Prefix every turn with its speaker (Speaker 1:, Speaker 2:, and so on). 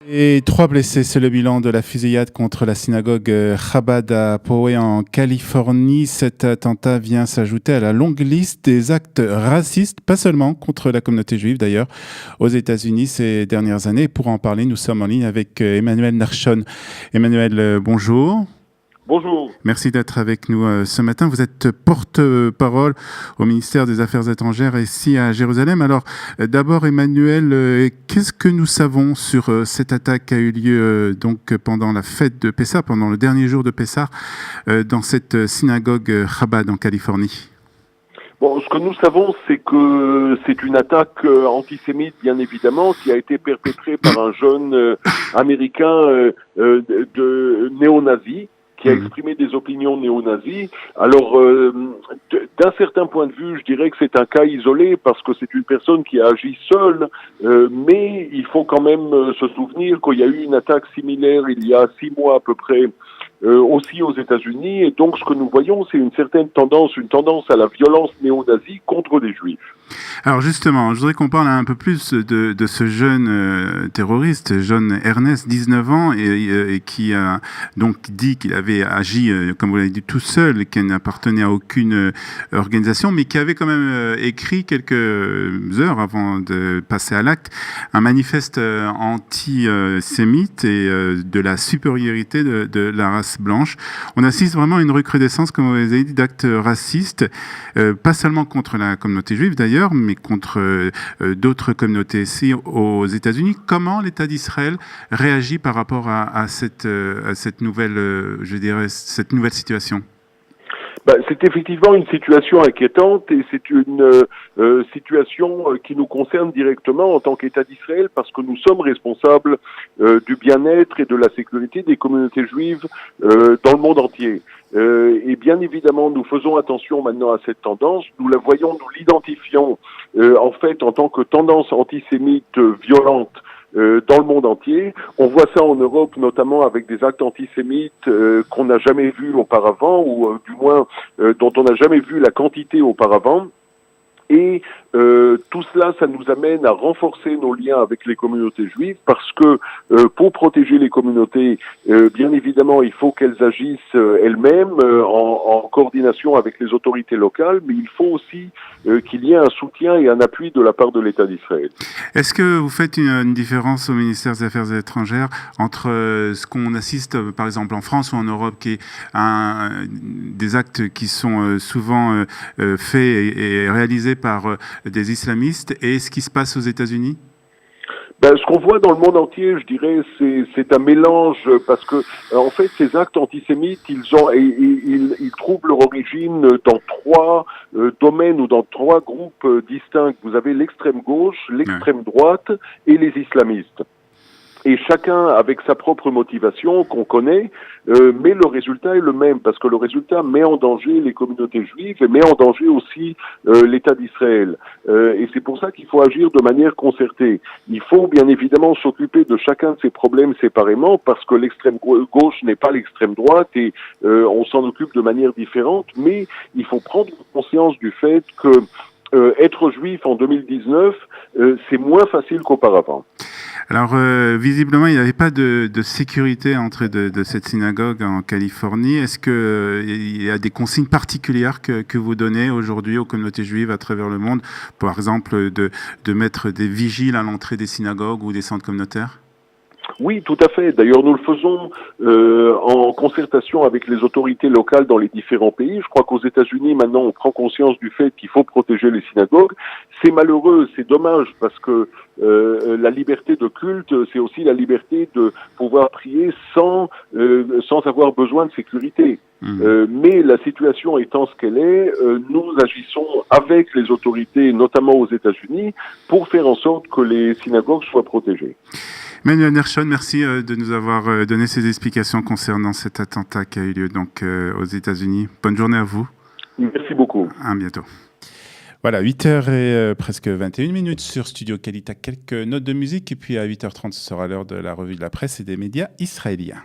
Speaker 1: Et 3 blessés, c'est le bilan de la fusillade contre la synagogue Chabad à Poway en Californie. Cet attentat vient s'ajouter à la longue liste des actes racistes, pas seulement contre la communauté juive d'ailleurs, aux États-Unis ces dernières années. Pour en parler, nous sommes en ligne avec Emmanuel Nershon. Emmanuel, bonjour.
Speaker 2: Bonjour.
Speaker 1: Merci d'être avec nous ce matin. Vous êtes porte-parole au ministère des Affaires étrangères ici à Jérusalem. Alors d'abord Emmanuel, qu'est-ce que nous savons sur cette attaque qui a eu lieu donc pendant la fête de Pessah, pendant le dernier jour de Pessah, dans cette synagogue Chabad en Californie?
Speaker 2: Bon, ce que nous savons, c'est que c'est une attaque antisémite, bien évidemment, qui a été perpétrée par un jeune américain de néo-nazi, qui a exprimé des opinions néo-nazis. Alors, d'un certain point de vue, je dirais que c'est un cas isolé parce que c'est une personne qui a agi seule, mais il faut quand même se souvenir qu'il y a eu une attaque similaire il y a 6 mois à peu près, aussi aux États-Unis, et donc ce que nous voyons, c'est une tendance à la violence néo-nazie contre les Juifs.
Speaker 1: Alors justement, je voudrais qu'on parle un peu plus de ce jeune terroriste, jeune Ernest, 19 ans, et qui a donc dit qu'il avait agi, comme vous l'avez dit, tout seul, qu'il n'appartenait à aucune organisation, mais qui avait quand même écrit quelques heures avant de passer à l'acte un manifeste antisémite et de la supériorité de la race blanche. On assiste vraiment à une recrudescence, comme vous avez dit, d'actes racistes, pas seulement contre la communauté juive d'ailleurs, mais contre d'autres communautés ici aux États-Unis. Comment l'État d'Israël réagit par rapport à cette nouvelle, cette nouvelle situation?
Speaker 2: C'est effectivement une situation inquiétante et c'est une situation qui nous concerne directement en tant qu'État d'Israël parce que nous sommes responsables du bien-être et de la sécurité des communautés juives dans le monde entier. Et bien évidemment, nous faisons attention maintenant à cette tendance. Nous la voyons, nous l'identifions en fait en tant que tendance antisémite violente dans le monde entier. On voit ça en Europe, notamment avec des actes antisémites qu'on n'a jamais vus auparavant, ou du moins dont on n'a jamais vu la quantité auparavant. Et tout cela, ça nous amène à renforcer nos liens avec les communautés juives parce que pour protéger les communautés, bien évidemment, il faut qu'elles agissent elles-mêmes en coordination avec les autorités locales, mais il faut aussi qu'il y ait un soutien et un appui de la part de l'État d'Israël.
Speaker 1: Est-ce que vous faites une différence au ministère des Affaires étrangères entre ce qu'on assiste, par exemple, en France ou en Europe, qui est des actes qui sont souvent faits et réalisés par des islamistes, et ce qui se passe aux États-Unis?
Speaker 2: Ce qu'on voit dans le monde entier, je dirais, c'est un mélange parce que en fait, ces actes antisémites, ils trouvent leur origine dans 3 domaines ou dans 3 groupes distincts. Vous avez l'extrême gauche, l'extrême droite et les islamistes. Et chacun avec sa propre motivation qu'on connaît, mais le résultat est le même, parce que le résultat met en danger les communautés juives et met en danger aussi l'État d'Israël. Et c'est pour ça qu'il faut agir de manière concertée. Il faut bien évidemment s'occuper de chacun de ces problèmes séparément, parce que l'extrême gauche n'est pas l'extrême droite et on s'en occupe de manière différente, mais il faut prendre conscience du fait que être juif en 2019, c'est moins facile qu'auparavant.
Speaker 1: Alors, visiblement, il n'y avait pas de sécurité à l'entrée de cette synagogue en Californie. Est-ce qu'il y a des consignes particulières que vous donnez aujourd'hui aux communautés juives à travers le monde, par exemple de mettre des vigiles à l'entrée des synagogues ou des centres communautaires?
Speaker 2: Oui, tout à fait. D'ailleurs, nous le faisons en concertation avec les autorités locales dans les différents pays. Je crois qu'aux États-Unis, maintenant, on prend conscience du fait qu'il faut protéger les synagogues. C'est malheureux, c'est dommage, parce que la liberté de culte, c'est aussi la liberté de pouvoir prier sans avoir besoin de sécurité. Mais la situation étant ce qu'elle est, nous agissons avec les autorités, notamment aux États-Unis, pour faire en sorte que les synagogues soient protégées.
Speaker 1: Emmanuel Nershon, merci de nous avoir donné ces explications concernant cet attentat qui a eu lieu donc aux États-Unis. Bonne journée à vous.
Speaker 2: Merci beaucoup.
Speaker 1: À bientôt. Voilà, 8h et presque 21 minutes sur Studio Kalita. Quelques notes de musique et puis à 8h30, ce sera l'heure de la revue de la presse et des médias israéliens.